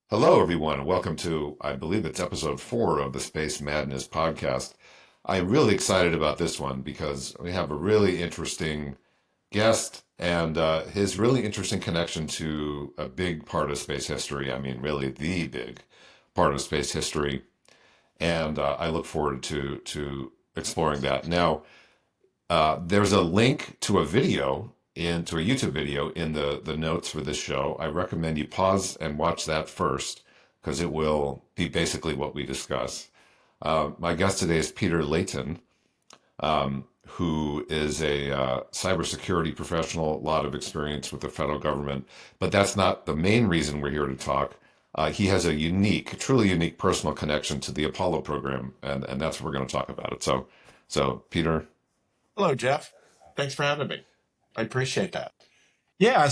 Hello, everyone. Welcome to, I believe it's episode 4 of the Space Madness podcast. I'm really excited about this one because we have a really interesting guest and his really interesting connection to a big part of space history. I mean, really the big part of space history. And I look forward to exploring that. Now, there's a link to a video to a YouTube video in the notes for this show. I recommend you pause and watch that first because it will be basically what we discuss. My guest today is Peter Layton, who is a cybersecurity professional, a lot of experience with the federal government. But that's not the main reason we're here to talk. He has a truly unique personal connection to the Apollo program, and that's what we're going to talk about it. So Peter. Hello, Jeff. Thanks for having me. I appreciate that. Yeah,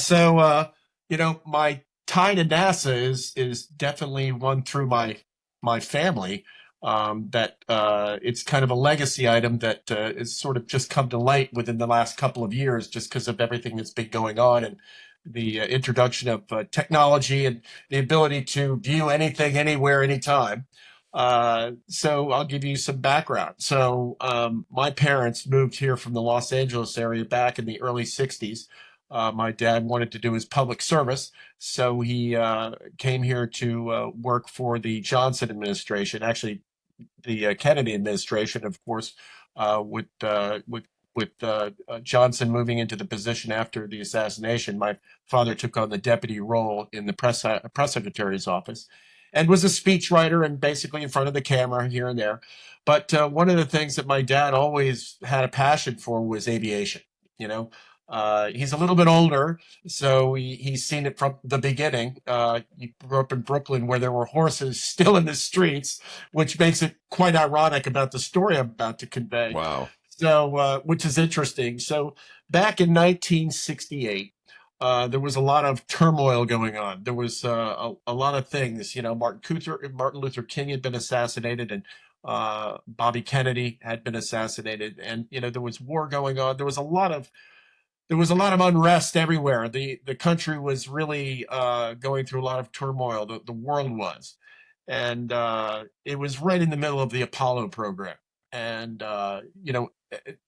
my tie to NASA is definitely one through my family. That it's kind of a legacy item that is sort of just come to light within the last couple of years, just because of everything that's been going on and the introduction of technology and the ability to view anything, anywhere, anytime. So I'll give you some background. My parents moved here from the Los Angeles area back in the early 60s. My dad wanted to do his public service, so he came here to work for the Johnson administration, actually the Kennedy administration, of course, with Johnson moving into the position after the assassination. My father took on the deputy role in the press secretary's office, and was a speechwriter and basically in front of the camera here and there. But one of the things that my dad always had a passion for was aviation. You know, he's a little bit older, so he's seen it from the beginning. He grew up in Brooklyn where there were horses still in the streets, which makes it quite ironic about the story I'm about to convey. Wow. Which is interesting. So, back in 1968, there was a lot of turmoil going on. There was a lot of things. Martin Luther King had been assassinated, and Bobby Kennedy had been assassinated, and there was war going on. There was a lot of unrest everywhere. The country was really going through a lot of turmoil. The world was, and it was right in the middle of the Apollo program. And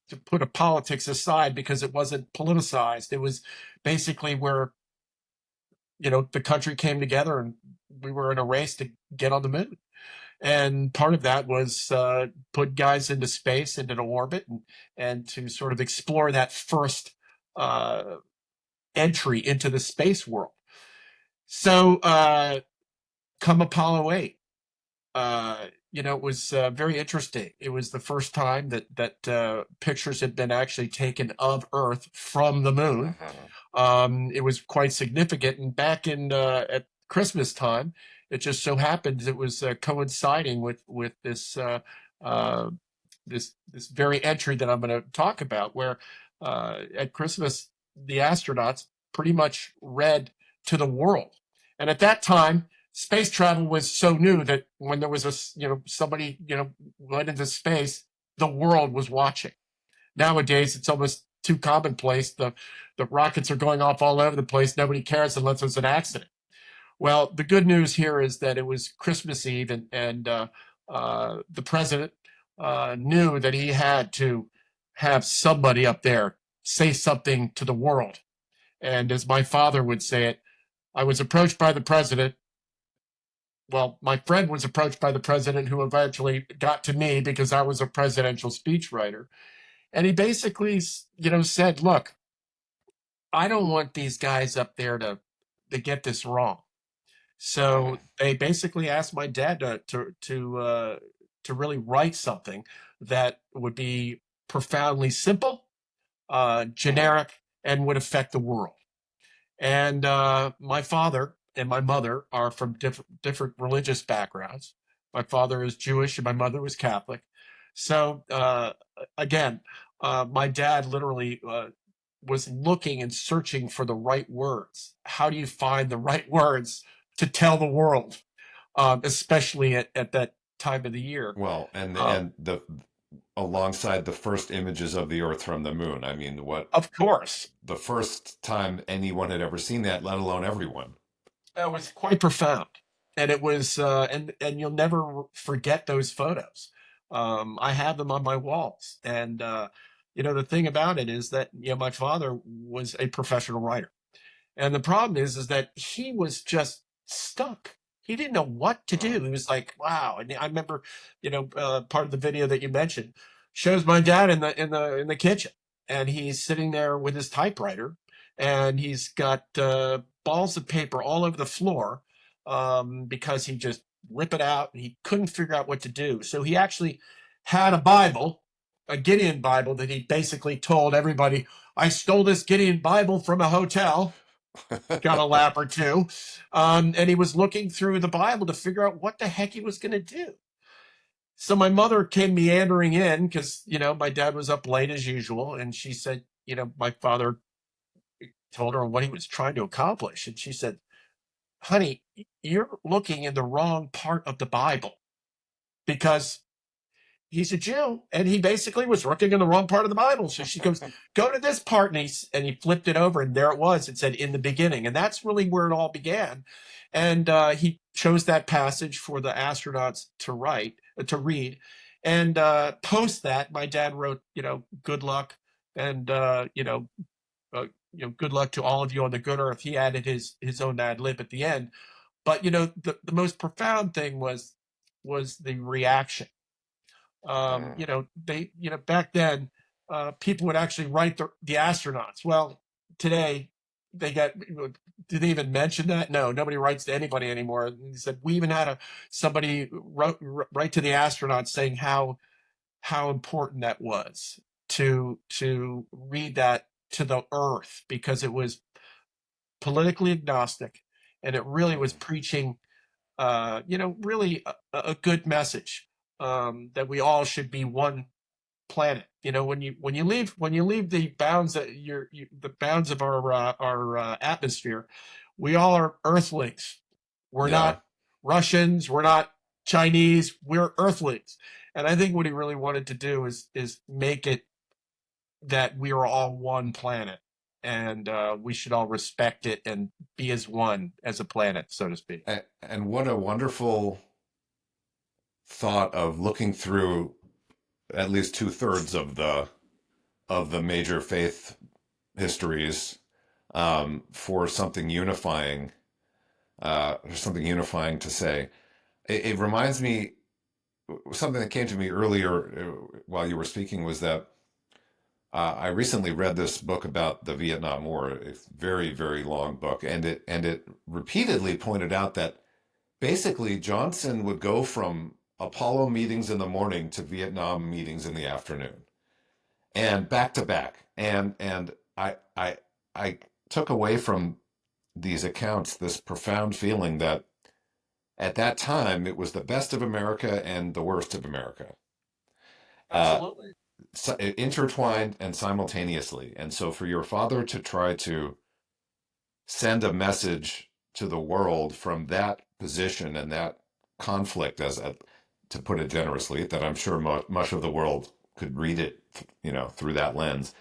to put a politics aside, because it wasn't politicized, it was basically where the country came together, and we were in a race to get on the moon. And part of that was put guys into space, into orbit, and to sort of explore that first uh, entry into the space world. So, come Apollo 8, it was very interesting. It was the first time that pictures had been actually taken of Earth from the moon. Mhm. It was quite significant. And back in at Christmas time, it just so happened it was coinciding with uh, this very entry that I'm going to talk about, where at Christmas the astronauts pretty much read to the world. And at that time, space travel was so new that when there was somebody went into space, the world was watching. Nowadays, it's almost too commonplace. The rockets are going off all over the place. Nobody cares unless there's an accident. Well, the good news here is that it was Christmas Eve, and the president knew that he had to have somebody up there say something to the world. And as my father would say it, I was approached by the president. Well, my friend was approached by the president, who eventually got to me because I was a presidential speechwriter. And he basically, said, "Look, I don't want these guys up there to get this wrong." So they basically asked my dad to really write something that would be profoundly simple, generic, and would affect the world. And my father and my mother are from different religious backgrounds. My father is Jewish and my mother was Catholic. So again, my dad literally was looking and searching for the right words. How do you find the right words to tell the world, especially at that time of the year? Well, and Uh, and the alongside the first images of the Earth from the moon. I mean, what of course, the first time anyone had ever seen that, let alone everyone. that was quite profound. and it was and you'll never forget those photos. I have them on my walls, and the thing about it is that my father was a professional writer, and the problem is that he was just stuck. He didn't know what to do. He was like, wow. And I remember, part of the video that you mentioned shows my dad in the kitchen, and he's sitting there with his typewriter, and he's got balls of paper all over the floor, because he just rip it out and he couldn't figure out what to do. So he actually had a Bible, a Gideon Bible, that he basically told everybody, I stole this Gideon Bible from a hotel, got a lap or two. And he was looking through the Bible to figure out what the heck he was going to do. So my mother came meandering in because, my dad was up late as usual. And she said, my father told her what he was trying to accomplish. And she said, honey, you're looking in the wrong part of the Bible, because he's a Jew, and he basically was looking in the wrong part of the Bible. So she goes, go to this part. And he flipped it over, and there it was. It said, in the beginning. And that's really where it all began. And he chose that passage for the astronauts to read. And post that, my dad wrote, good luck. And, good luck to all of you on the good earth. He added his own ad lib at the end. But, the most profound thing was the reaction. They, back then, people would actually write the astronauts. Well, today did they even mention that? No, nobody writes to anybody anymore. And he said, we even had somebody write to the astronauts saying how important that was to read that to the earth, because it was politically agnostic, and it really was preaching really a good message, that we all should be one planet. When you leave the bounds the bounds of our atmosphere, we all are Earthlings. We're Yeah. not Russians. We're not Chinese. We're Earthlings. And I think what he really wanted to do is make it that we are all one planet, and we should all respect it and be as one as a planet, so to speak. And what a wonderful thought of looking through at least two-thirds of the major faith histories, for something unifying to say. It reminds me, something that came to me earlier, while you were speaking, was that I recently read this book about the Vietnam War, a very, very long book, and it repeatedly pointed out that basically Johnson would go from Apollo meetings in the morning to Vietnam meetings in the afternoon, and back to back. And I took away from these accounts this profound feeling that at that time it was the best of America and the worst of America, uh, Absolutely. intertwined and simultaneously. And so for your father to try to send a message to the world from that position and that conflict, to put it generously, that I'm sure much of the world could read it, through that lens,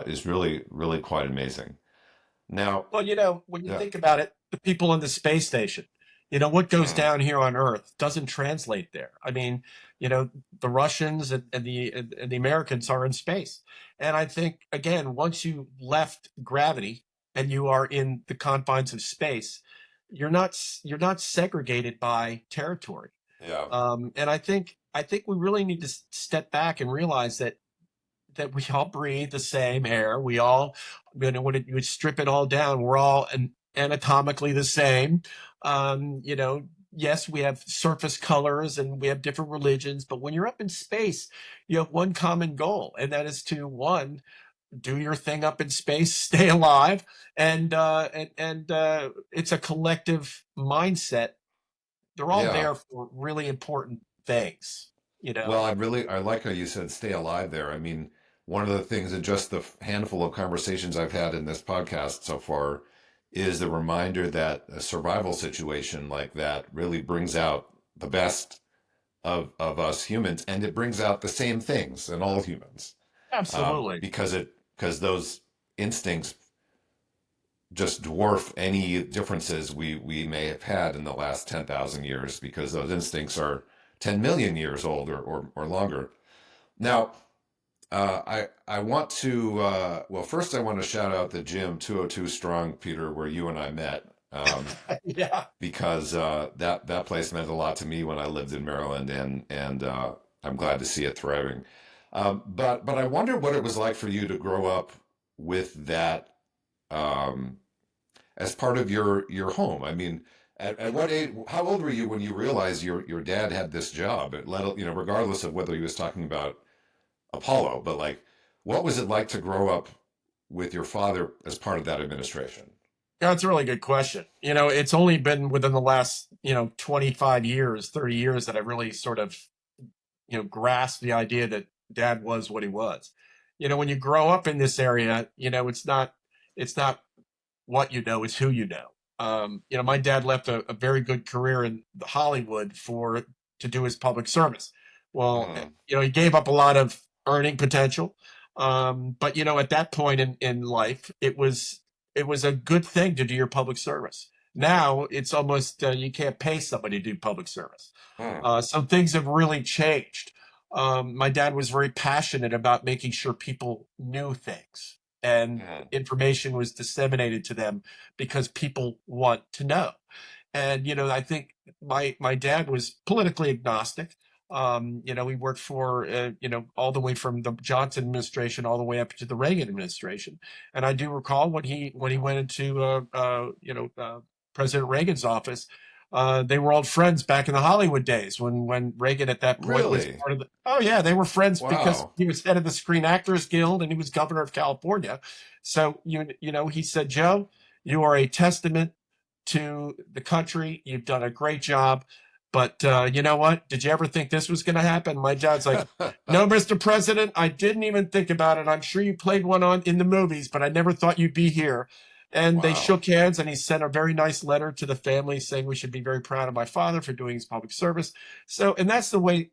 is really, really quite amazing. Now, Well, when you yeah, think about it, the people on the space station, what goes mm, down here on Earth doesn't translate there. I mean, the Russians and the Americans are in space. And I think, again, once you left gravity and you are in the confines of space, you're not segregated by territory. yeah, And I think we really need to step back and realize that we all breathe the same air. We all, when you would strip it all down, we're all anatomically the same. Yes, we have surface colors and we have different religions, but when you're up in space, you have one common goal, and that is to, one, do your thing up in space, stay alive, and it's a collective mindset. They're all yeah. there for really important things, you Well, know. I like how you said stay alive there. I mean, one of the things in just the handful of conversations I've had in this podcast so far is the reminder that a survival situation like that really brings out the best of us humans, and it brings out the same things in all humans, Absolutely. because those instincts just dwarf any differences we may have had in the last 10,000 years because those instincts are 10 million years old or longer. Now, I want to well, first I want to shout out the gym 202 Strong, Peter, where you and I met. Yeah. Because that place meant a lot to me when I lived in Maryland, and I'm glad to see it thriving. But I wonder what it was like for you to grow up with that um, as part of your home. I mean, at what age? How old were you when you realized your dad had this job? Regardless of whether he was talking about Apollo, but like, what was it like to grow up with your father as part of that administration? Yeah, that's a really good question. It's only been within the last, 25 years, 30 years that I really sort of, grasped the idea that dad was what he was. When you grow up in this area, it's not what you know, it's who you know. My dad left a very good career in Hollywood to do his public service. Well, Mm, he gave up a lot of earning potential. But at that point in life, it was a good thing to do your public service. Now it's almost you can't pay somebody to do public service. mm, So things have really changed. My dad was very passionate about making sure people knew things and mm. information was disseminated to them because people want to know. And I think my dad was politically agnostic. He worked for all the way from the Johnson administration all the way up to the Reagan administration. And I do recall when he went into President Reagan's office. They were old friends back in the Hollywood days when Reagan at that point was Really? part of the. Oh yeah, they were friends because Wow. he was head of the Screen Actors Guild and he was governor of California. So he said, Joe, you are a testament to the country. You've done a great job. But you know what? Did you ever think this was going to happen? My dad's like, no, Mr. President, I didn't even think about it. I'm sure you played one on in the movies, but I never thought you'd be here. And they Wow. shook hands, and he sent a very nice letter to the family saying we should be very proud of my father for doing his public service. So, and that's the way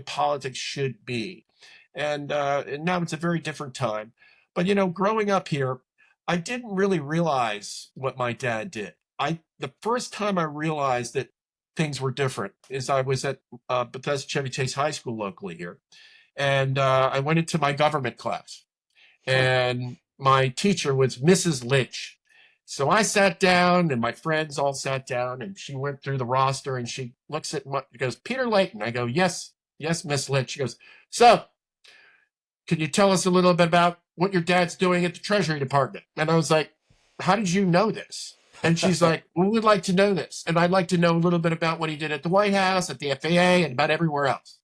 politics should be. And now it's a very different time. But growing up here, I didn't really realize what my dad did. The first time I realized that things were different is I was at Bethesda Chevy Chase High School locally here, and I went into my government class, and my teacher was Mrs. Lynch. So I sat down, and my friends all sat down, and she went through the roster, and she looks at what goes, Peter Layton. I go, yes, yes, Miss Lynch. She goes, so can you tell us a little bit about what your dad's doing at the Treasury Department? And I was like, how did you know this? And she's like, well, we'd like to know this. And I'd like to know a little bit about what he did at the White House, at the FAA, and about everywhere else.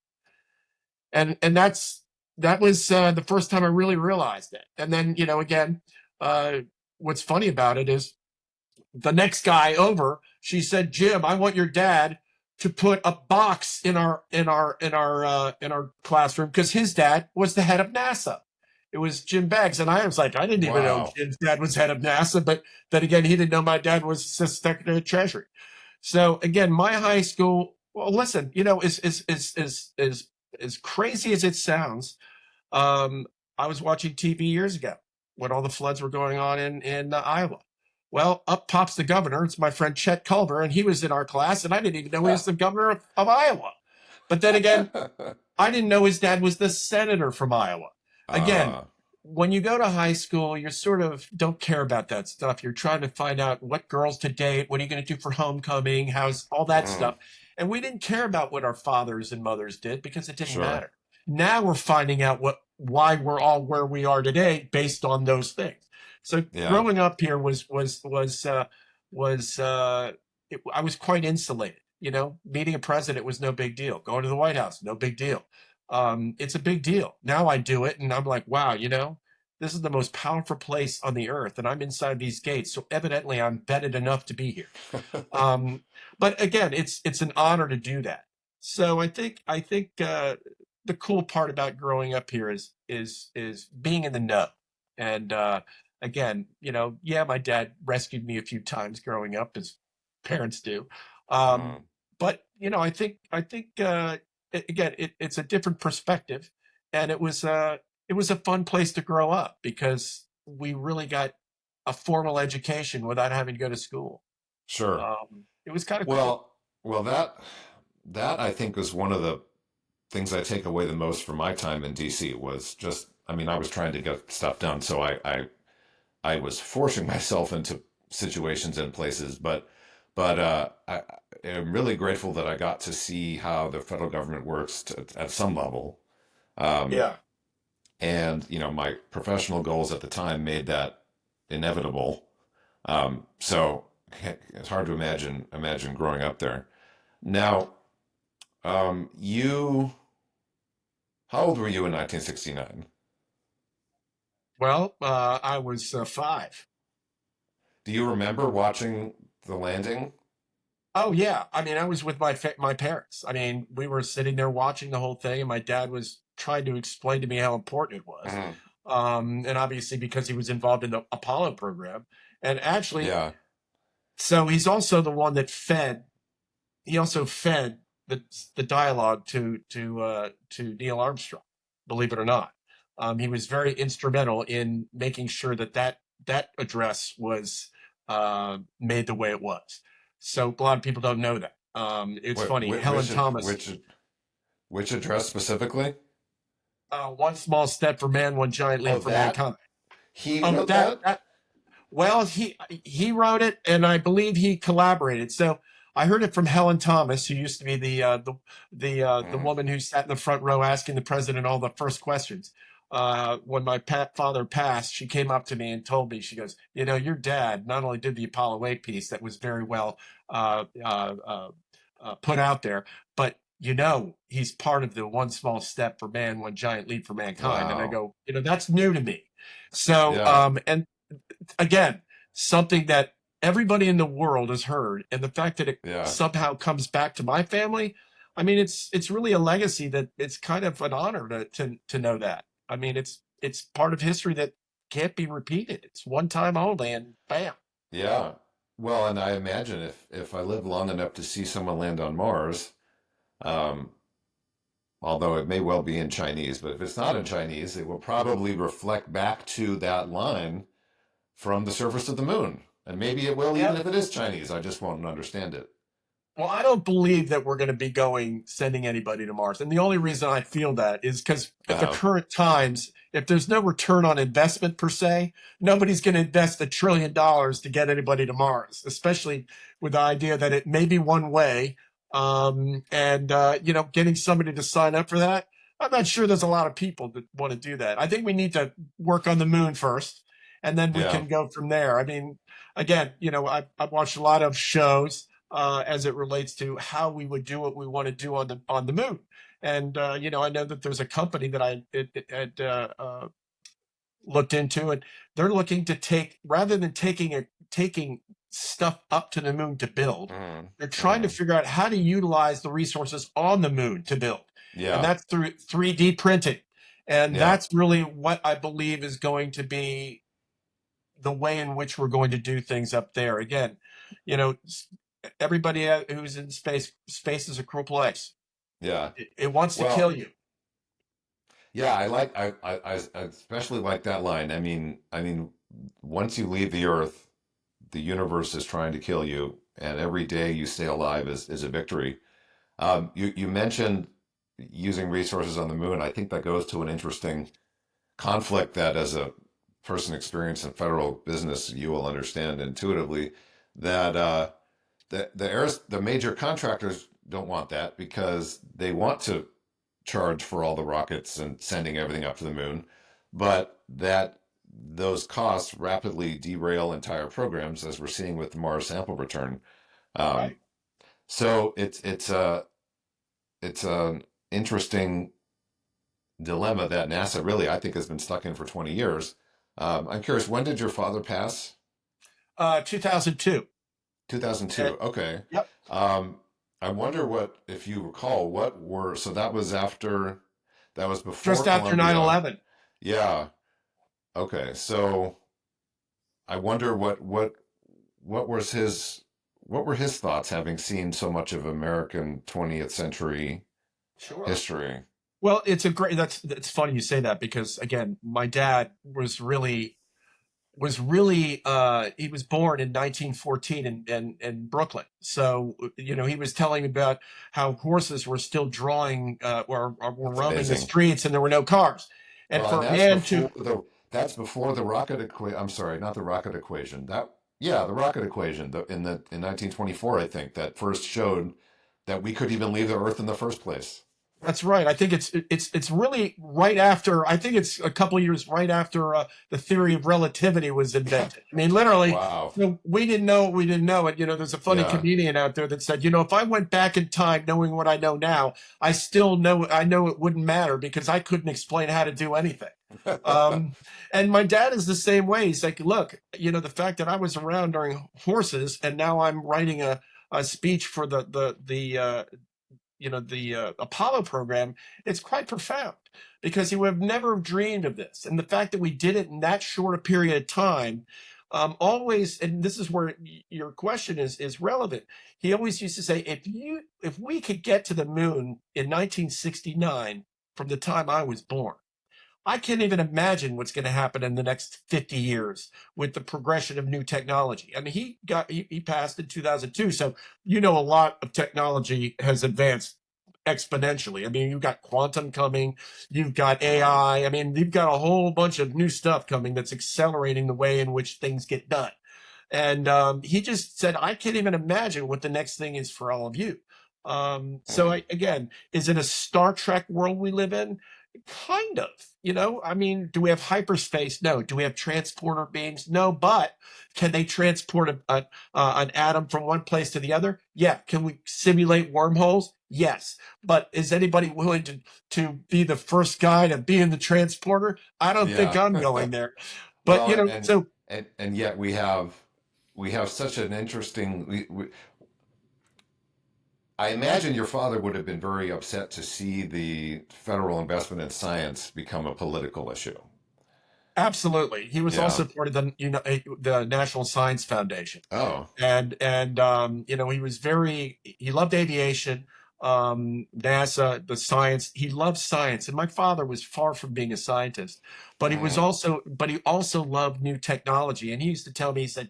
And that was the first time I really realized it. And then, again, uh, what's funny about it is the next guy over, she said, Jim, I want your dad to put a box in our classroom because his dad was the head of NASA. It was Jim Beggs, and I was like, I didn't even know Wow. Jim's dad was head of NASA, but then again, he didn't know my dad was Secretary of Treasury. So again, my high school. Well, listen, as crazy as it sounds, um, I was watching TV years ago when all the floods were going on in Iowa. Well, up pops the governor. It's my friend Chet Culver, and he was in our class, and I didn't even know he was the governor of Iowa. But then again, I didn't know his dad was the senator from Iowa. Again, uh, when you go to high school, you sort of don't care about that stuff. You're trying to find out what girls to date, what are you going to do for homecoming, how's all that mm, stuff. And we didn't care about what our fathers and mothers did because it didn't sure. matter. Now we're finding out why we're all where we are today based on those things. So Yeah. growing up here I was quite insulated. Meeting a president was no big deal. Going to the White House, no big deal. It's a big deal. Now I do it, and I'm like, wow, this is the most powerful place on the earth, and I'm inside these gates. So evidently, I'm vetted enough to be here. Um, but again, it's an honor to do that. So I think the cool part about growing up here is being in the know. And again, yeah, my dad rescued me a few times growing up, as parents do. Um, Mm, but I think again, it's a different perspective, and it was a fun place to grow up because we really got a formal education without having to go to school. Sure. It was kind of cool. Well, that I think was one of the things I take away the most from my time in DC was just, I mean, I was trying to get stuff done, so I was forcing myself into situations and places, but I'm really grateful that I got to see how the federal government works at some level. Um, Yeah. and my professional goals at the time made that inevitable. So it's hard to imagine growing up there. Now, you how old were you in 1969? Well, I was 5. Do you remember watching the landing? Oh yeah, I mean, I was with my parents. I mean, we were sitting there watching the whole thing, and my dad was trying to explain to me how important it was. Mhm. And obviously because he was involved in the Apollo program, and actually, Yeah. so he's also the one that fed. He also fed the dialogue to Neil Armstrong. Believe it or not, he was very instrumental in making sure that address was made the way it was. So a lot of people don't know that. It's Wait, funny. Helen Thomas, which address specifically? one small step for man, one giant Oh, leap for that mankind. he Oh, wrote that? that well, he wrote it, and I believe he collaborated. So I heard it from Helen Thomas, who used to be the Mhm. woman who sat in the front row asking the president all the first questions. When my father passed, she came up to me and told me, she goes, your dad not only did the Apollo 8 piece that was very well uh, uh, uh, put out there, but he's part of the one small step for man, one giant leap for mankind. And I Wow. go, that's new to me. So, Yeah. and again, something that everybody in the world has heard, and the fact that it Yeah. somehow comes back to my family, I mean, it's really a legacy that it's kind of an honor to know that. I mean, it's part of history that can't be repeated. It's one time only, and bam. Yeah. Well, and I imagine if I live long enough to see someone land on Mars, um, although it may well be in Chinese, but if it's not in Chinese, it will probably reflect back to that line from the surface of the moon. And maybe it will, even Yeah. if it is Chinese. I just won't understand it. Well, I don't believe that we're going to be sending anybody to Mars. And the only reason I feel that is because at the Uh, current times, if there's no return on investment per se, nobody's going to invest $1 trillion to get anybody to Mars, especially with the idea that it may be one way. Getting somebody to sign up for that, I'm not sure there's a lot of people that want to do that. I think we need to work on the moon first, and then we yeah. can go from there. I mean, again, I've watched a lot of shows as it relates to how we would do what we want to do on the moon. And I know that there's a company that I had looked into, and they're looking to take, rather than taking stuff up to the moon to build, Mhm. they're trying to Mhm. figure out how to utilize the resources on the moon to build, and Yeah. that's through 3D printing. And Yeah. that's really what I believe is going to be the way in which we're going to do things up there. Again, you know, everybody who's in space is a cruel place. Yeah. It wants to kill Well, you. yeah, I especially like that line. I mean, once you leave the Earth, the universe is trying to kill you, and every day you stay alive is a victory. You mentioned using resources on the moon. I think that goes to an interesting conflict that, as a person experienced in federal business, you will understand intuitively that the major contractors don't want that because they want to charge for all the rockets and sending everything up to the moon, but that those costs rapidly derail entire programs, as we're seeing with the Mars sample return. Um, Right. so it's an interesting dilemma that NASA really, I think, has been stuck in for 20 years. I'm curious, when did your father pass? 2002. 2002. Okay. Yep. Um, I wonder what, if you recall, so that was before Just after Columbia. 9/11. Yeah. Okay. So I wonder what was what were his thoughts, having seen so much of American 20th century Sure. history? Well, it's funny you say that, because again, my dad was really was really he was born in 1914 in Brooklyn. So he was telling me about how horses were still drawing or were That's roaming the amazing. streets and there were no cars. And Well, for and a man to that's before the rocket equation. I'm sorry, not the rocket equation. The rocket equation in 1924, I think, that first showed that we could even leave the Earth in the first place. That's right. I think it's really right after. I think it's a couple of years right after the theory of relativity was invented. I mean, literally, Wow. we didn't know it. We didn't know it. There's a funny Yeah. comedian out there that said, if I went back in time knowing what I know now, I still know. I know it wouldn't matter because I couldn't explain how to do anything. Um, and my dad is the same way. He's like, look, the fact that I was around during horses and now I'm writing a speech for the Apollo program, it's quite profound because he would have never dreamed of this. And the fact that we did it in that short a period of time, always, and this is where your question is relevant. He always used to say, if we could get to the moon in 1969 from the time I was born, I can't even imagine what's going to happen in the next 50 years with the progression of new technology. I mean, he passed in 2002, so a lot of technology has advanced exponentially. I mean, you've got quantum coming, you've got AI. I mean, you've got a whole bunch of new stuff coming that's accelerating the way in which things get done. And he just said, I can't even imagine what the next thing is for all of you. Again, is it a Star Trek world we live in? Kind of. I mean, do we have hyperspace? No. Do we have transporter beings? No. But can they transport an atom from one place to the other? Yeah. Can we simulate wormholes? Yes. But is anybody willing to be the first guy to be in the transporter? I don't think Yeah. I'm going there. But Well, and so and yet we have such an interesting. I imagine your father would have been very upset to see the federal investment in science become a political issue. absolutely, he was Yeah. also part of the National Science Foundation. Oh. And he loved aviation, NASA, the science. He loved science, and my father was far from being a scientist, Mhm. but he also loved new technology. And he used to tell me, he said,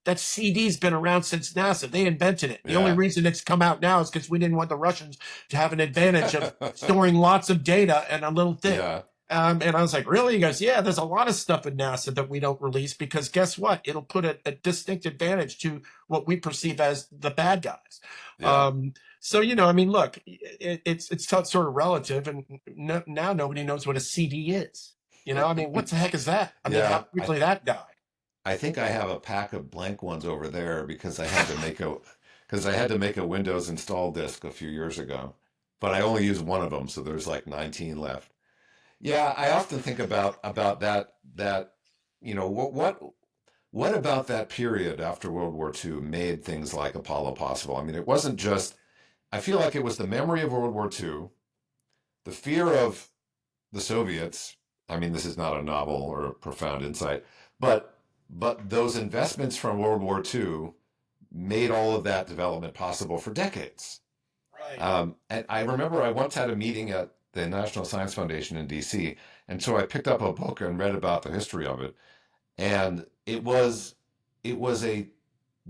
that CD's been around since NASA. They invented it. The only Yeah. reason it's come out now is because we didn't want the Russians to have an advantage of storing lots of data in a little thing. Yeah. And I was like, really? He goes, yeah, there's a lot of stuff in NASA that we don't release because guess what? It'll put a distinct advantage to what we perceive as the bad guys. Yeah. I mean, look, it's sort of relative, and now nobody knows what a CD is. I mean, what the heck is that? I mean, how Yeah. quickly that died. I think I have a pack of blank ones over there because I had to make a Windows install disk a few years ago, but I only used one of them, so there's like 19 left. Yeah, I often think about that what about that period after World War II made things like Apollo possible? I mean, it wasn't just I feel like it was the memory of World War II, the fear of the Soviets. I mean, this is not a novel or a profound insight, but those investments from World War II made all of that development possible for decades. Right. And I remember I once had a meeting at the National Science Foundation in DC, and so I picked up a book and read about the history of it, and it was a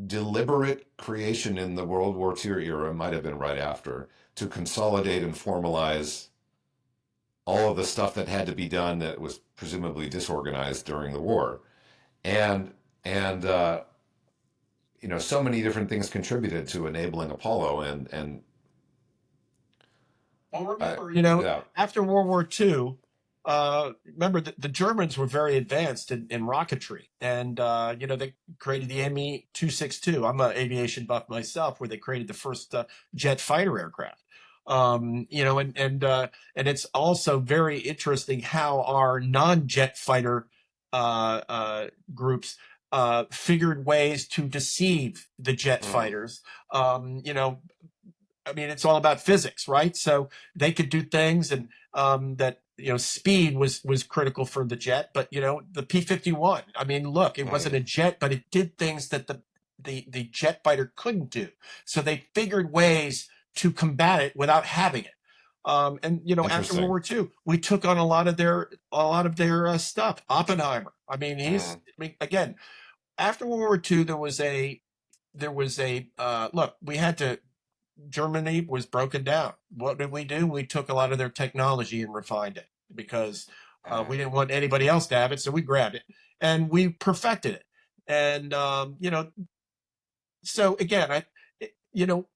deliberate creation in the World War II era, might have been right after, to consolidate and formalize all of the stuff that had to be done that was presumably disorganized during the war. And so many different things contributed to enabling Apollo and Well, uh, remember, yeah. after World War II, remember the Germans were very advanced in rocketry, and they created the ME 262. I'm an aviation buff myself, where they created the first jet fighter aircraft. And it's also very interesting how our non-jet fighter groups figured ways to deceive the jet Mm, fighters. I mean, it's all about physics, right? So they could do things, and that speed was critical for the jet. But the P-51. I mean, look, it wasn't mm, a jet, but it did things that the jet fighter couldn't do. So they figured ways to combat it without having it. And after World Interesting. War II, we took on a lot of their stuff. Oppenheimer. I mean, Mm, again, after World War II, there was a look. We had to. Germany was broken down. What did we do? We took a lot of their technology and refined it because we mm. didn't want anybody else to have it, so we grabbed it and we perfected it. And so again, you know,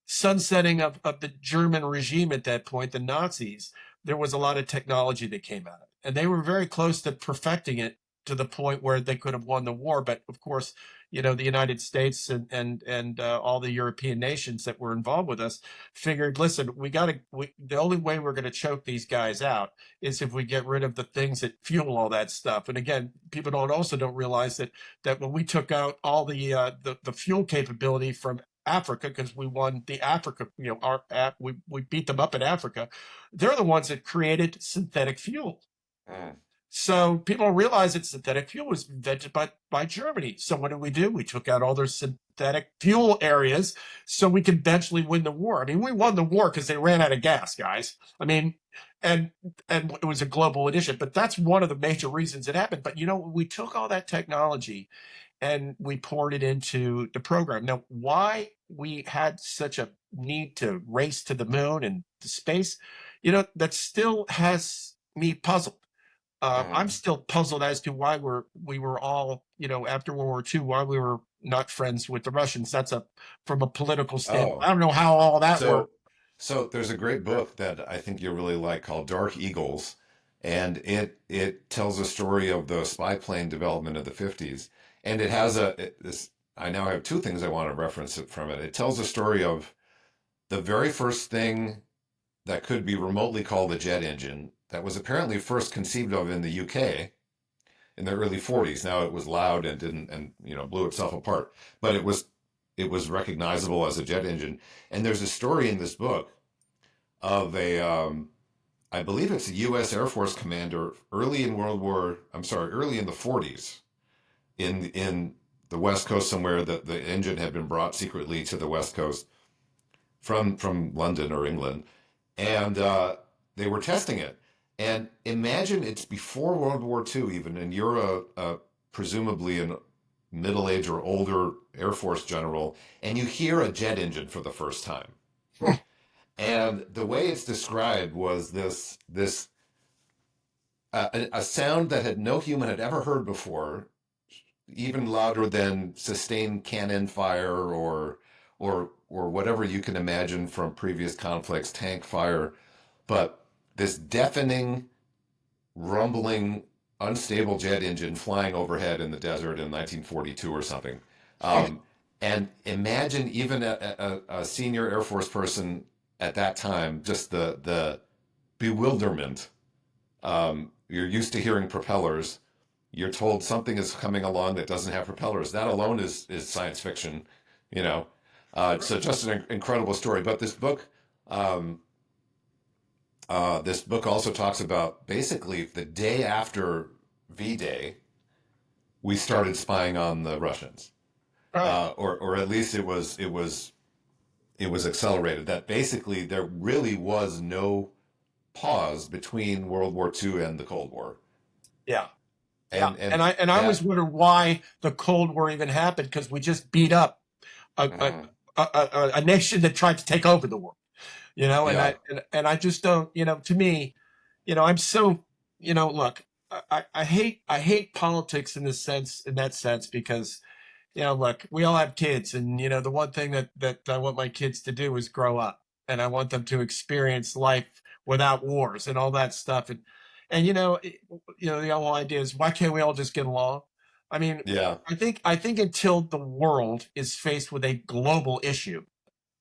sunsetting of the German regime at that point, the Nazis, there was a lot of technology that came out of it. And they were very close to perfecting it to the point where they could have won the war. But of course, the United States and all the European nations that were involved with us figured, listen, the only way we're going to choke these guys out is if we get rid of the things that fuel all that stuff. And again, people don't realize that when we took out all the fuel capability from Africa, because we won the Africa, we beat them up in Africa. They're the ones that created synthetic fuel. Mm. So people don't realize that synthetic fuel was invented by Germany. So what did we do? We took out all their synthetic fuel areas so we could eventually win the war. I mean, we won the war because they ran out of gas, guys. I mean, and and it was a global initiative, but that's one of the major reasons it happened. But we took all that technology and we poured it into the program. Now, why we had such a need to race to the moon and to space, that still has me puzzled. I'm Mm. still puzzled as to why we were all, after World War II, why we were not friends with the Russians. That's from a political standpoint. I Oh, don't know how all that worked. so so there's a great book that I think you really like called Dark Eagles, and it tells a story of the spy plane development of the 50s, and it has this. I now have two things I want to reference it from it. It tells a story of the very first thing that could be remotely called a jet engine that was apparently first conceived of in the UK in the early 40s. Now it was loud and didn't and blew itself apart, but it was recognizable as a jet engine. And there's a story in this book of I believe it's a U.S. Air Force commander early in the 40s in the West Coast somewhere that the engine had been brought secretly to the West Coast from London or England, and they were testing it. And imagine it's before World War II even, and you're presumably a middle age or older Air Force general, and you hear a jet engine for the first time. And the way it's described was this a sound that no human had ever heard before, even louder than sustained cannon fire or whatever you can imagine from previous conflicts, tank fire, but this deafening, rumbling, unstable jet engine flying overhead in the desert in 1942 or something. Um, and imagine even a senior Air Force person at that time, just the bewilderment. You're used to hearing propellers. You're told something is coming along that doesn't have propellers. That alone is science fiction, you know. So just an incredible story. But this book also talks about basically the day after V-Day, we started spying on the Russians, Right. or at least it was accelerated. That basically there really was no pause between World War II and the Cold War, Yeah. Yeah. and And I always that. wondered why the Cold War even happened, because we just beat up a, a, Mhm. a nation that tried to take over the world, Yeah, and I just don't, to me, I'm so, look, I hate politics in that sense, because, look, we all have kids, and, the one thing that I want my kids to do is grow up, and I want them to experience life without wars and all that stuff. And, the whole idea is, why can't we all just get along? I mean, yeah, I think until the world is faced with a global issue,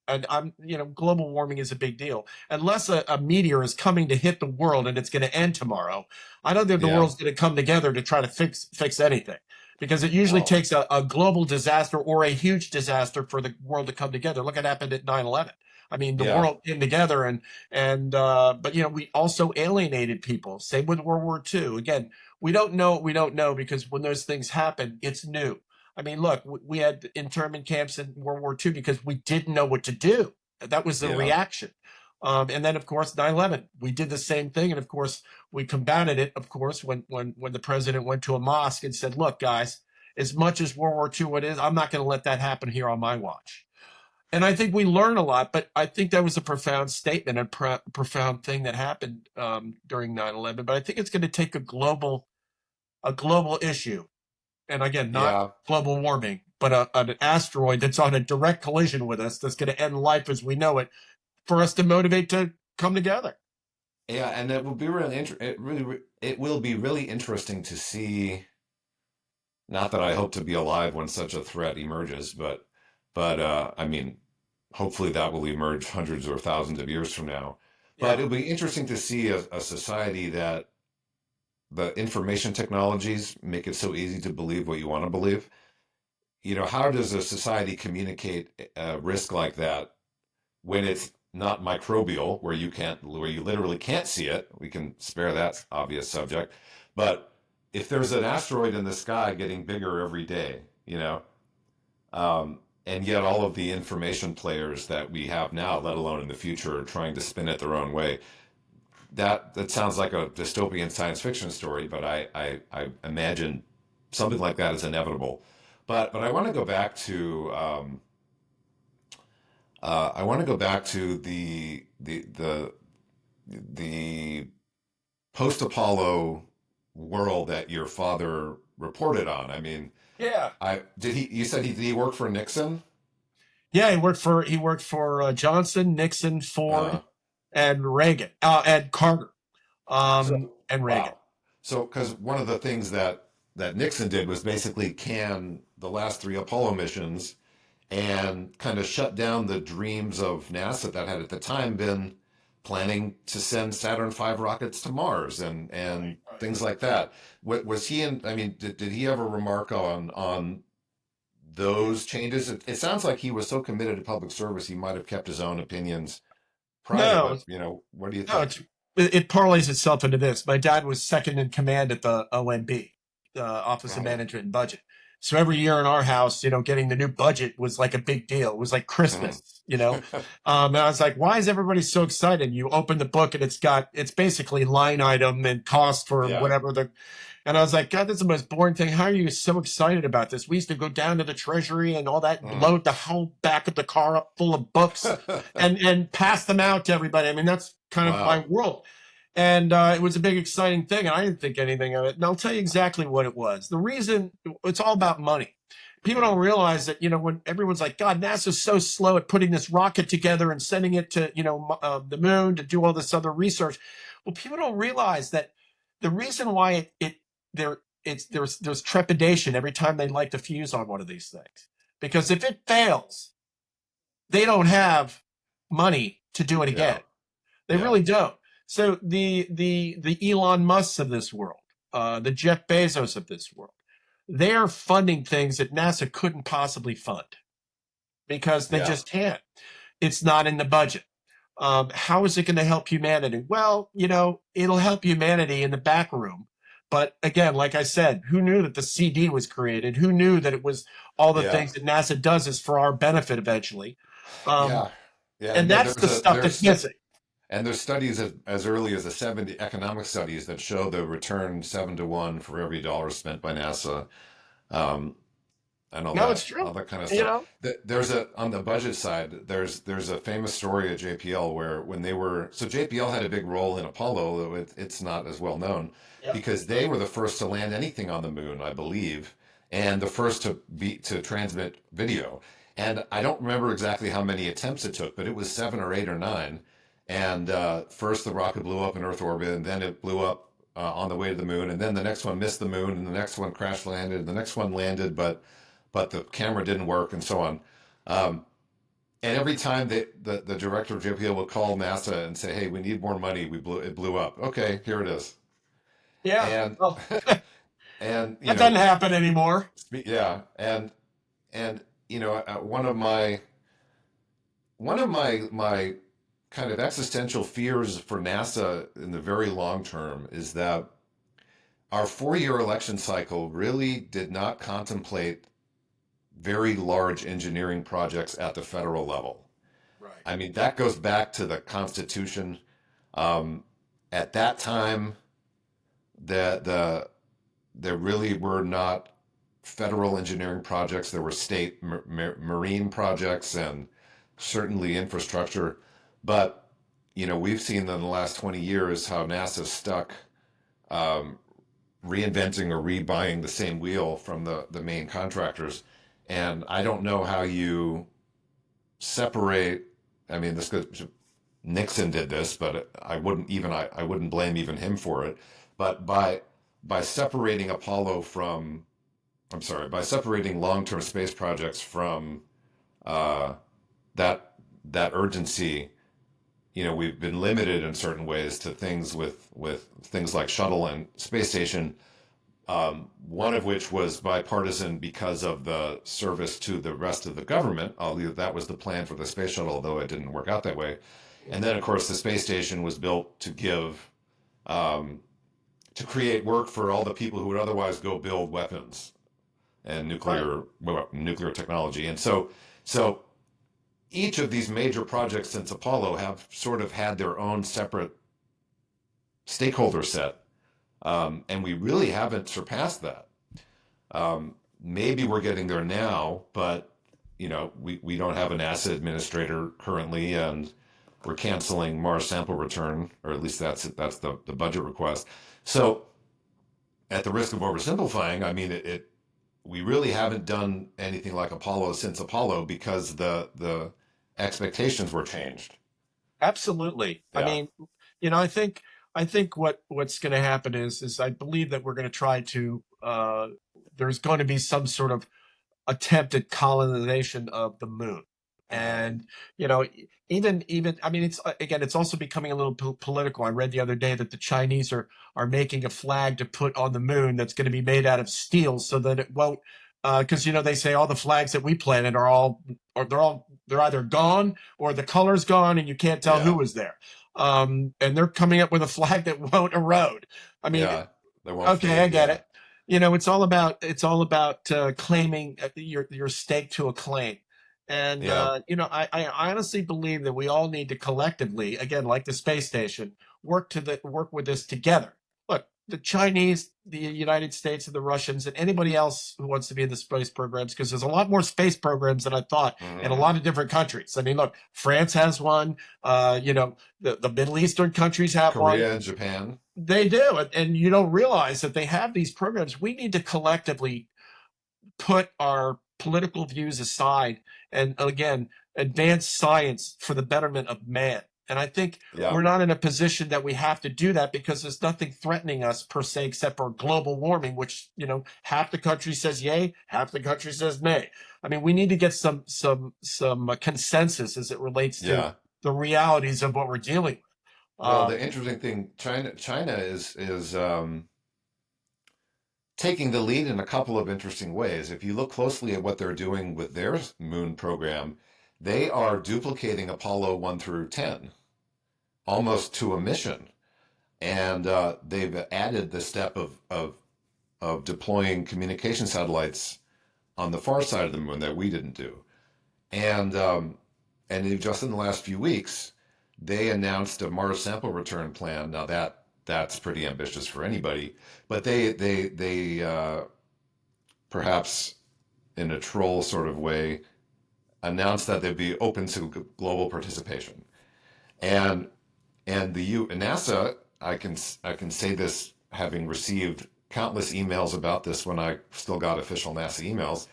and global warming is a big deal. Unless a meteor is coming to hit the world and it's going to end tomorrow, I don't think the yeah. world's going to come together to try to fix anything, because it usually Well, takes a global disaster or a huge disaster for the world to come together. Look what happened at 9/11. I mean, the yeah, world came together, and but we also alienated people. Same with World War II. Again, we don't know what we don't know, because when those things happen, it's new. I mean, look, we had internment camps in World War II because we didn't know what to do. That was the yeah. reaction. And then, of course, 9/11, we did the same thing. And of course, we combated it, of course, when the president went to a mosque and said, look, guys, as much as World War II it is, I'm not going to let that happen here on my watch. And I think we learn a lot, but I think that was a profound statement, a profound thing that happened during 9/11. But I think it's going to take a global issue, and again, not Yeah, global warming, but an asteroid that's on a direct collision with us that's going to end life as we know it, for us to motivate to come together. yeah, and it will be it will be really interesting to see. Not that I hope to be alive when such a threat emerges, but I mean, hopefully that will emerge hundreds or thousands of years from now. But Yeah. it'll be interesting to see a society that the information technologies make it so easy to believe what you want to believe. You know, how does a society communicate a risk like that when it's not microbial, where you literally can't see it? We can spare that obvious subject. But if there's an asteroid in the sky getting bigger every day, you know, and yet all of the information players that we have now, let alone in the future, are trying to spin it their own way. That sounds like a dystopian science fiction story, but I imagine something like that is inevitable. But I want to go back to I want to go back to the post Apollo world that your father reported on. I mean, Yeah. I did he you said he worked for Nixon? Yeah, he worked for Johnson, Nixon, Uh, Ford, and Reagan, and Carter, so and Reagan. wow. So because one of the things that Nixon did was basically can the last three Apollo missions and kind of shut down the dreams of NASA that had at the time been planning to send Saturn V rockets to Mars and Right, right. things like that. Was he in? I mean, did he ever remark on those changes? It sounds like he was so committed to public service he might have kept his own opinions private. No, But you know, what do you no, think? it parlays itself into this. My dad was second in command at the OMB, the Office of Right. Management and Budget. So every year in our house, getting the new budget was like a big deal. It was like Mm. Christmas. And I was like, why is everybody so excited? You open the book and it's basically line item and cost for Yeah. whatever and I was like, God, this is the most boring thing. How are you so excited about this? We used to go down to the treasury and all that, Mm. load the whole back of the car up full of books and pass them out to everybody. I mean, that's kind of my Wow. world. And it was a big, exciting thing. And I didn't think anything of it. And I'll tell you exactly what it was. The reason it's all about money. People Mm. don't realize that, when everyone's like, God, NASA's so slow at putting this rocket together and sending it to, the moon to do all this other research. Well, people don't realize that the reason why there's trepidation every time they light the fuse on one of these things. Because if it fails, they don't have money to do it Yeah. again. They Yeah. really don't. So the Elon Musks of this world, the Jeff Bezos of this world, they are funding things that NASA couldn't possibly fund because they Yeah. just can't. It's not in the budget. How is it going to help humanity? Well, it'll help humanity in the back room. But again, like I said, who knew that the CD was created? Who knew that it was all the Yeah. things that NASA does is for our benefit eventually? Um, Yeah. Yeah. and And that's the stuff that's missing. there's studies as early as the 70 economic studies that show the return 7 to 1 for every dollar spent by NASA, um, and No, it's all true. that kind of You stuff. know, There's a on the budget side. There's a famous story at JPL where when they were so JPL had a big role in Apollo, though it's not as well known Yep. because they were the first to land anything on the moon, I believe, and the first to transmit video. And I don't remember exactly how many attempts it took, but it was 7 or 8 or 9. And first the rocket blew up in Earth orbit, and then it blew up on the way to the moon, and then the next one missed the moon, and the next one crash landed, and the next one landed, but the camera didn't work, and so on. Um, and every time the director of JPL would call NASA and say, "Hey, we need more money. It blew up. Okay, here it is." yeah. And Well, and that doesn't happen anymore. yeah, and one of my kind of existential fears for NASA in the very long term is that our 4 year election cycle really did not contemplate very large engineering projects at the federal level. I mean, that goes back to the Constitution. Um, at that time, the there really were not federal engineering projects. There were state marine projects and certainly infrastructure. But, we've seen in the last 20 years how NASA's stuck um, reinventing or rebuying the same wheel from the main contractors. And I don't know how you separate. I mean, this goes, Nixon did this, but I wouldn't blame even him for it. But by separating Apollo from, I'm sorry, by separating long-term space projects from uh, that that urgency, we've been limited in certain ways to things with things like shuttle and space station. One of which was bipartisan because of the service to the rest of the government. Although that was the plan for the space shuttle, although it didn't work out that way. And then, of course, the space station was built to um, to create work for all the people who would otherwise go build weapons and Right. nuclear technology. And so each of these major projects since Apollo have sort of had their own separate stakeholder set, and we really haven't surpassed that. Maybe we're getting there now, but we don't have an NASA administrator currently, and we're canceling Mars sample return, or at least that's the budget request. So, at the risk of oversimplifying, I mean it we really haven't done anything like Apollo since Apollo because the expectations were changed. Absolutely. I Yeah. mean, I think what's going to happen is I believe that we're going to try to there's going to be some sort of attempt at colonization of the moon. Mm-hmm. And even I mean, it's again, it's also becoming a little political. I read the other day that the Chinese are making a flag to put on the moon that's going to be made out of steel so that it won't, because they say all the flags that we planted are all, or they're either gone or the color's gone and you can't tell who Yeah. was there. And they're coming up with a flag that won't erode. I mean, Yeah. They won't okay, I fade. get Yeah. it. It's all about claiming your stake to a claim. And Yeah. I honestly believe that we all need to collectively, again, like the space station, work with this together. Look, the Chinese, the United States, and the Russians, and anybody else who wants to be in the space programs, because there's a lot more space programs than I thought in a Mm-hmm. lot of different countries. I mean, look, France has one. The Middle Eastern countries have one. Korea and Japan. They do, and you don't realize that they have these programs. We need to collectively put our political views aside and again advance science for the betterment of man. And I think Yeah. we're not in a position that we have to do that because there's nothing threatening us per se except for global warming, which half the country says yay, half the country says nay. I mean, we need to get some consensus as it relates to Yeah. the realities of what we're dealing with. Well, the interesting thing, China is taking the lead in a couple of interesting ways. If you look closely at what they're doing with their moon program, they are duplicating Apollo 1 through 10 almost to a mission. And they've added the step of deploying communication satellites on the far side of the moon that we didn't do. And just in the last few weeks, they announced a Mars sample return plan. Now that's pretty ambitious for anybody, but they perhaps in a troll sort of way announced that they'd be open to global participation. And NASA, I can say this having received countless emails about this when I still got official NASA emails.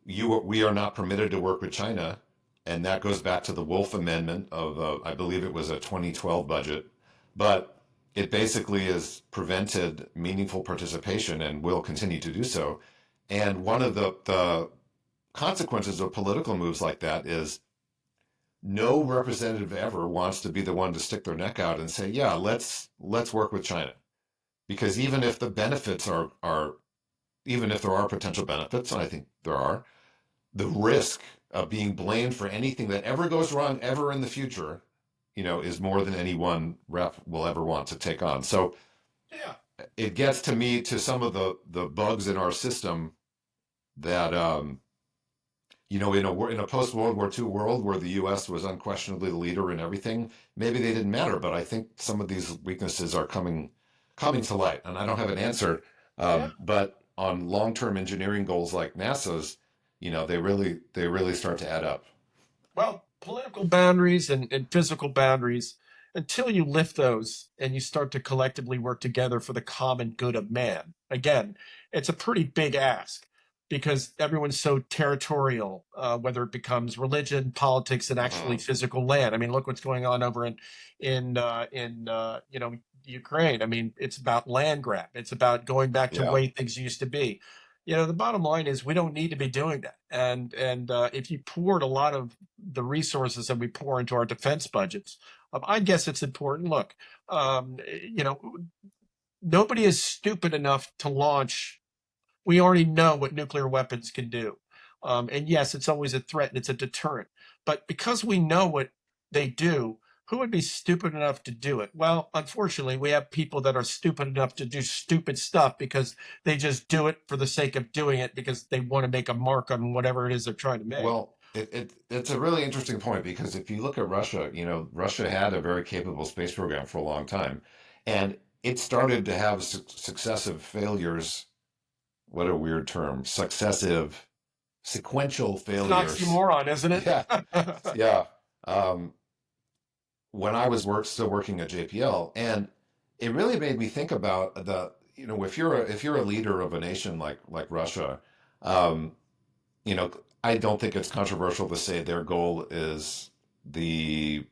We are not permitted to work with China, and that goes back to the Wolf Amendment of I believe it was a 2012 budget, but it basically has prevented meaningful participation and will continue to do so. And one of the consequences of political moves like that is no representative ever wants to be the one to stick their neck out and say, yeah, let's work with China. Because even if the benefits are even if there are potential benefits, and I think there are, the risk of being blamed for anything that ever goes wrong ever in the future, is more than any one rep will ever want to take on. So Yeah. it gets to me to some of the bugs in our system that in a post World War II world where the U.S. was unquestionably the leader in everything, maybe they didn't matter. But I think some of these weaknesses are coming to light, and I don't have an answer. Yeah. But on long-term engineering goals like NASA's, they really start to add up. Well, political boundaries and physical boundaries, until you lift those and you start to collectively work together for the common good of man. Again, it's a pretty big ask because everyone's so territorial, whether it becomes religion, politics, and actually Mhm. physical land. I mean, look what's going on over in Ukraine. I mean, it's about land grab. It's about going back to the Yeah. way things used to be. The bottom line is we don't need to be doing that. And if you poured a lot of the resources that we pour into our defense budgets, I guess it's important. Look, um, you know, nobody is stupid enough to launch. We already know what nuclear weapons can do. And yes, it's always a threat and it's a deterrent. But because we know what they do, who would be stupid enough to do it? Well, unfortunately, we have people that are stupid enough to do stupid stuff because they just do it for the sake of doing it because they want to make a mark on whatever it is they're trying to make. Well, it's a really interesting point because if you look at Russia, Russia had a very capable space program for a long time, and it started to have successive failures. What a weird term. Successive, sequential It's an failures. oxymoron, isn't it? Yeah, yeah. Um, when I was still working at JPL, and it really made me think about if you're a leader of a nation like Russia, um, I don't think it's controversial to say their goal is the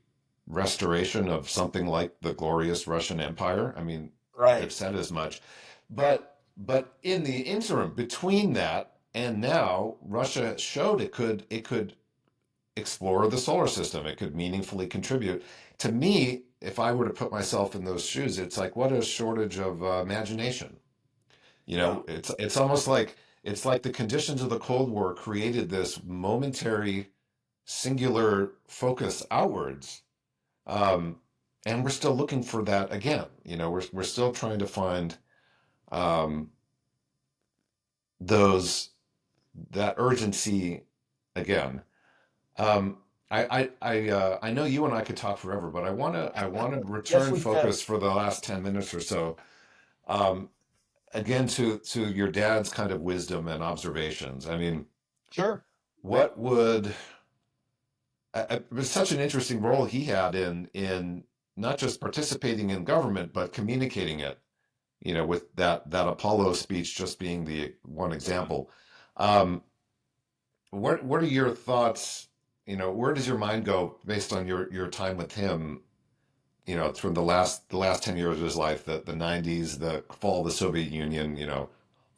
restoration of something like the glorious Russian Empire. I mean, they've Right. said as much. But in the interim between that and now, Russia showed it could explore the solar system. It could meaningfully contribute. To me, if I were to put myself in those shoes, it's like what a shortage of imagination. Yeah. It's almost like it's like the conditions of the Cold War created this momentary singular focus outwards. Um, and we're still looking for that again. We're still trying to find um, those that urgency again. Um, I know you and I could talk forever, but I want to Yes, return we can. focus for the last 10 minutes or so. Um, Again to your dad's kind of wisdom and observations. I mean, Sure. what would it was such an interesting role he had in not just participating in government but communicating it. With that Apollo speech just being the one example. Um, what are your thoughts? Where does your mind go based on your time with him? Through the last 10 years of his life, the '90s, the fall of the Soviet Union.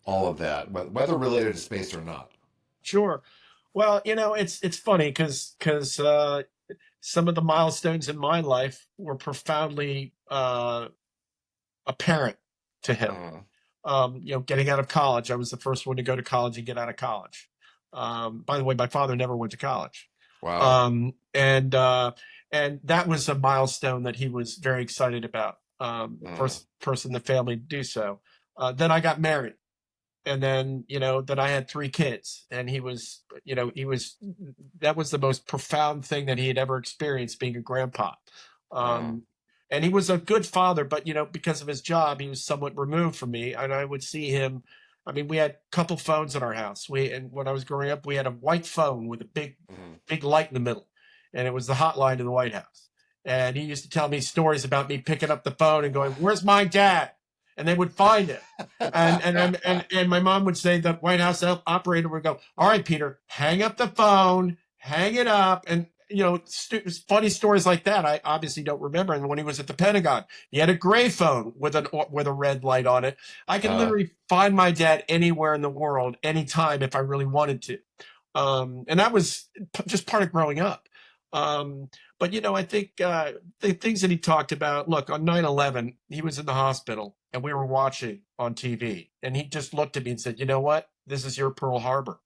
All of that, whether related to space or not. Sure. Well, it's funny because some of the milestones in my life were profoundly apparent to him. Mm, Getting out of college, I was the first one to go to college and get out of college. By the way, my father never went to college, wow. and that was a milestone that he was very excited about. The Mm, first person in the family to do so. Then I got married, and then then I had three kids, and he was that was the most profound thing that he had ever experienced, being a grandpa. mm, um and he was a good father, but because of his job he was somewhat removed from me, and I would see him. I mean, we had a couple phones in our house. And when I was growing up, we had a white phone with a mm. big light in the middle, and it was the hotline to the White House. And he used to tell me stories about me picking up the phone and going, "Where's my dad?" And they would find it. And my mom would say, the White House operator would go, "All right, Peter, hang up the phone, hang it up." And funny stories like that I obviously don't remember. And when he was at the Pentagon, he had a gray phone with a red light on it. I could uh, literally find my dad anywhere in the world, anytime, if I really wanted to. And that was just part of growing up. But I think the things that he talked about. Look, on 9/11, he was in the hospital, and we were watching on TV, and he just looked at me and said, "You know what? This is your Pearl Harbor."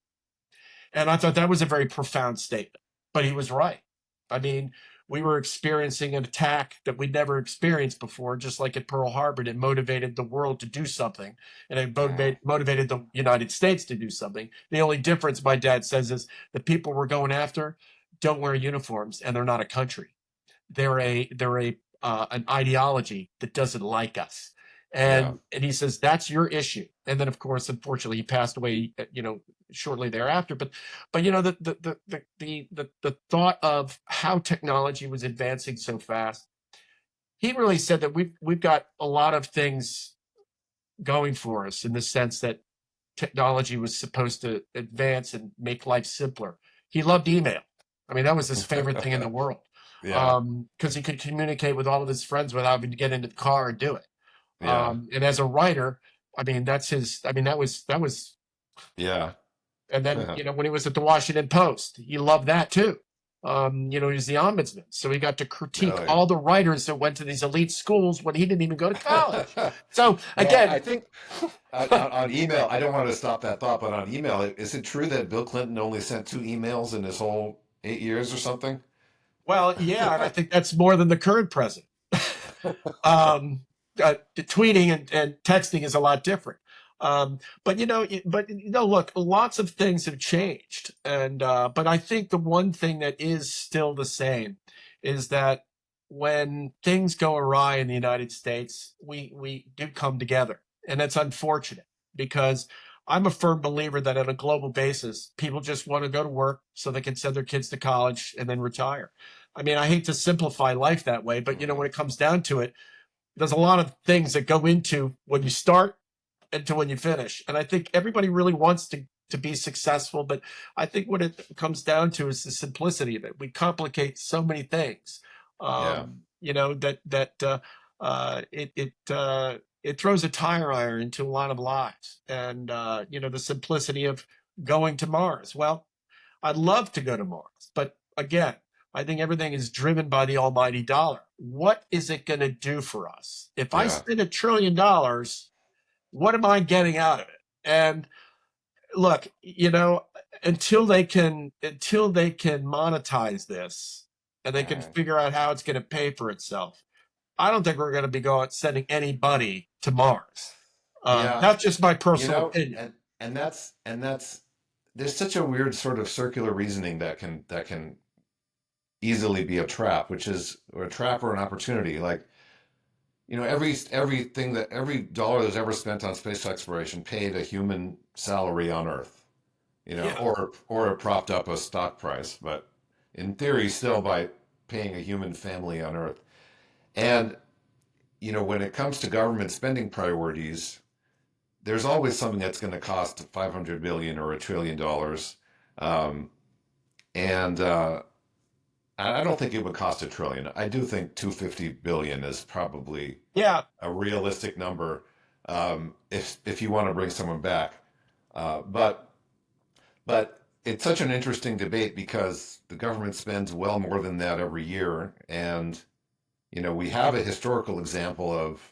And I thought that was a very profound statement. But he was right. I mean, we were experiencing an attack that we'd never experienced before, just like at Pearl Harbor. It motivated the world to do something, and it Mhm. motivated the United States to do something. The only difference, my dad says, is the people we're going after don't wear uniforms, and they're not a country. They're an ideology that doesn't like us. Yeah. And he says that's your issue. And then, of course, unfortunately, he passed away, shortly thereafter. But the thought of how technology was advancing so fast, he really said that we've got a lot of things going for us in the sense that technology was supposed to advance and make life simpler. He loved email. I mean, that was his favorite thing in the world, Yeah. because he could communicate with all of his friends without having to get into the car and do it. Yeah. And as a writer, I mean, that's his. I mean, that was. Yeah. And then, when he was at the Washington Post, he loved that too. He was the ombudsman, so he got to critique Really. all the writers that went to these elite schools when he didn't even go to college. So Well, I again, think on email, I don't want to stop that thought, but on email, is it true that Bill Clinton only sent 2 emails in his whole 8 years or something? well, yeah, and I think that's more than the current president. The tweeting and texting is a lot different. Look, lots of things have changed, and but I think the one thing that is still the same is that when things go awry in the United States, we do come together, and that's unfortunate because I'm a firm believer that on a global basis, people just want to go to work so they can send their kids to college and then retire. I mean, I hate to simplify life that way, but when it comes down to it, there's a lot of things that go into when you start and to when you finish. And I think everybody really wants to be successful, but I think what it comes down to is the simplicity of it. We complicate so many things, Yeah. it throws a tire iron into a lot of lives. And the simplicity of going to Mars. Well, I'd love to go to Mars, but again, I think everything is driven by the almighty dollar. What is it going to do for us? If I Yeah. spend $1 trillion, what am I getting out of it? And look, until they can monetize this and they can Mhm. figure out how it's going to pay for itself, I don't think we're going to be sending anybody to Mars. Yeah. That's just my You personal know, opinion. and that's there's such a weird sort of circular reasoning that can easily be a trap, which is or a trap or an opportunity. Like, every dollar that's ever spent on space exploration paid a human salary on Earth, Yeah. or it propped up a stock price, but in theory, still by paying a human family on Earth. And when it comes to government spending priorities, there's always something that's going to cost 500 billion or $1 trillion, um, and I don't think it would cost $1 trillion. I do think 250 billion is probably Yeah. a realistic number, if you want to bring someone back. But it's such an interesting debate because the government spends well more than that every year, and we have a historical example of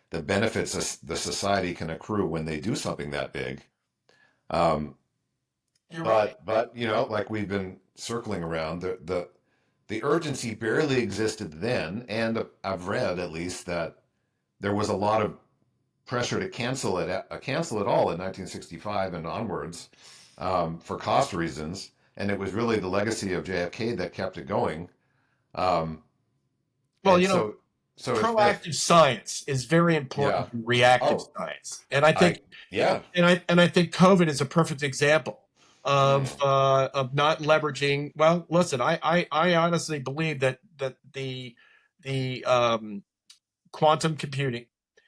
the benefits the society can accrue when they do something that big. Um, You're right. but like we've been circling around, the urgency barely existed then, and I've read at least that there was a lot of pressure to cancel it all in 1965 and onwards, for cost reasons, and it was really the legacy of JFK that kept it going. Um, Well, and so if proactive science is very yeah, important to reactive oh, science, and I think I yeah, and I think COVID is a perfect example mm, of not leveraging. Well, listen, I honestly believe that the quantum computing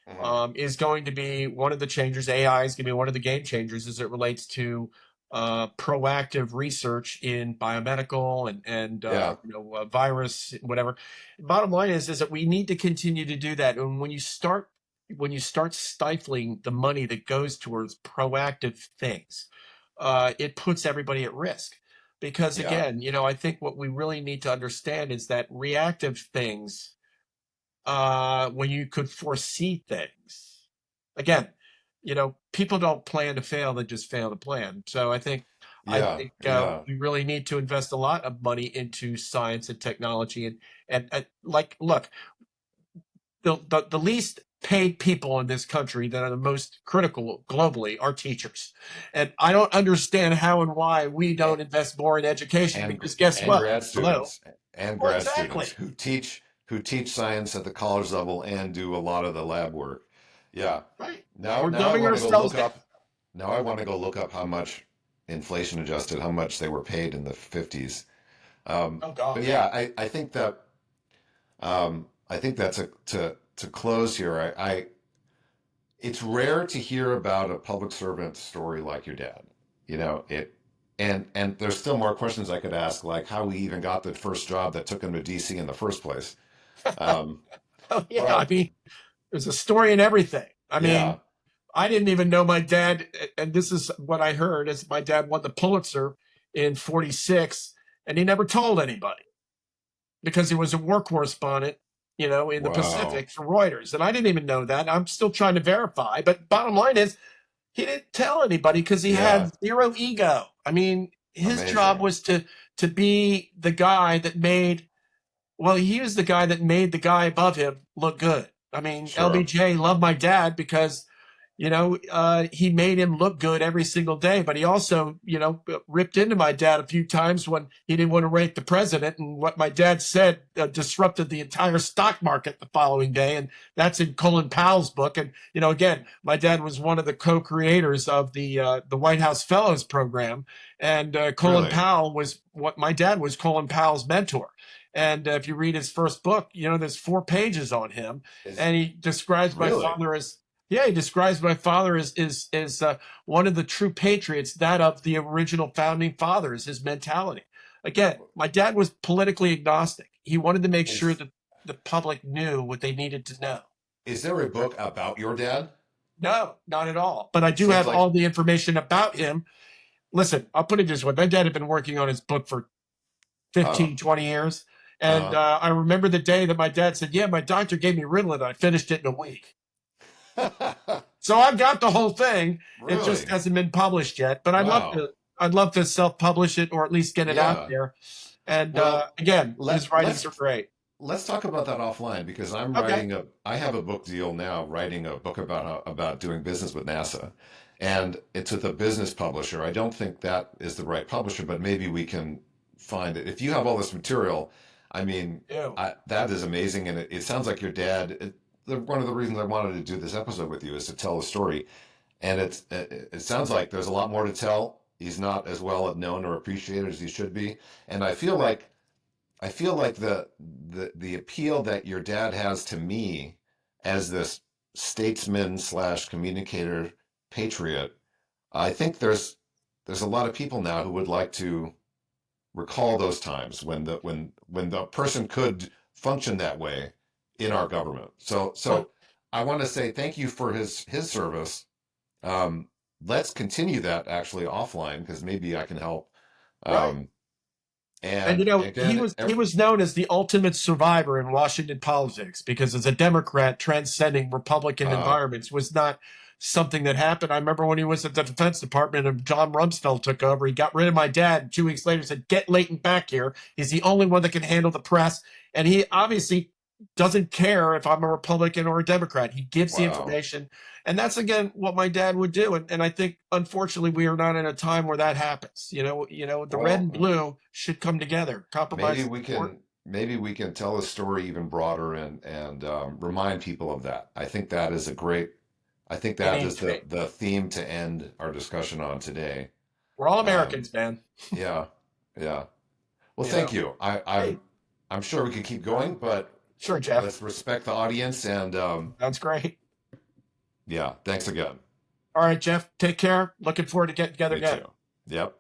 mhm, is going to be one of the changers. AI is going to be one of the game changers as it relates to proactive research in biomedical and yeah, virus, whatever. Bottom line is that we need to continue to do that. And when you start stifling the money that goes towards proactive things, it puts everybody at risk. Because yeah, again, I think what we really need to understand is that reactive things, when you could foresee things. Again, people don't plan to fail; they just fail to plan. So I think I Yeah, think yeah. we really need to invest a lot of money into science and technology, and like, look, the least paid people in this country that are the most critical globally are teachers. And I don't understand how and why we A- don't invest more in education, And because guess and what? grad Hello. students and Well, grad students exactly. who teach science at the college level and do a lot of the lab work. Yeah. Right. Now We're now I dumbing want to go ourselves look down. up now I want to go look up how much inflation adjusted, how much they were paid in the 50s. Oh But gosh. yeah, I think that's a to close here. I it's rare to hear about a public servant story like your dad. You know, it and there's still more questions I could ask, like how he even got the first job that took him to DC in the first place. Um, Oh yeah. I but mean, there's a story in everything. I yeah, mean, I didn't even know my dad, and this is what I heard, is my dad won the Pulitzer in '46, and he never told anybody, because he was a war correspondent, in the wow, Pacific for Reuters. And I didn't even know that. I'm still trying to verify. But bottom line is, he didn't tell anybody because he yeah, had zero ego. I mean, his job amazing, was to be the guy that made, well, he was the guy that made the guy above him look good. I mean, sure, LBJ loved my dad because, he made him look good every single day. But he also, ripped into my dad a few times when he didn't want to rank the president. And what my dad said disrupted the entire stock market the following day. And that's in Colin Powell's book. And, again, my dad was one of the co-creators of the White House Fellows Program. And Colin really, Powell was what my dad was Colin Powell's mentor. And if you read his first book, there's 4 pages on him, is and he describes my really father as, yeah, he describes my father as one of the true patriots, that of the original founding fathers. His mentality. Again, my dad was politically agnostic. He wanted to make sure is that the public knew what they needed to know. is there a book about your dad? No, not at all. But I do Seems have like all the information about him. Listen, I'll put it this way: my dad had been working on his book for oh, 15, 20 years. And uh-huh. I remember the day that my dad said, yeah, my doctor gave me Ritalin. I finished it in a week. So I've got the whole thing. It just Really? hasn't been published yet, but Wow. I'd love to self-publish it, or at least get it out Yeah. there. And Well, again, his writings let's are great. let's talk about that offline because Okay. I have a book deal now writing a book about about doing business with NASA. And it's with a business publisher. I don't think that is the right publisher, but maybe we can find it. If you have all this material, I mean, Ew. that is amazing. And it sounds like your dad, one of the reasons I wanted to do this episode with you is to tell the story. And it sounds like there's a lot more to tell. He's not as well known or appreciated as he should be. And I feel like the appeal that your dad has to me as this statesman slash communicator patriot, I think there's a lot of people now who would like to recall those times when the person could function that way in our government. Well, So I want to say thank you for his service. Um, let's continue that actually offline because maybe I can help. right. Um, And and he again, was known as the ultimate survivor in Washington politics, because as a Democrat, transcending Republican uh, environments was not something that happened. I remember when he was at the Defense Department and John Rumsfeld took over, he got rid of my dad. And 2 weeks later said, "Get Leighton back here. He's the only one that can handle the press." And he obviously doesn't care if I'm a Republican or a Democrat. He gives the wow. information. And that's again what my dad would do. And I think unfortunately we are not in a time where that happens. The red and Well, blue should come together. Compromise is important. maybe we can tell the story even broader and remind people of that. I think It that needs is to be. the theme to end our discussion on today. We're all Um, Americans, man. yeah, yeah. Well, You thank know. you. Hey, I'm sure we could keep going, but sure, Jeff. let's respect the audience and Sounds great. yeah, thanks again. All right, Jeff. Take care. Looking forward to getting together You again. too. Yep.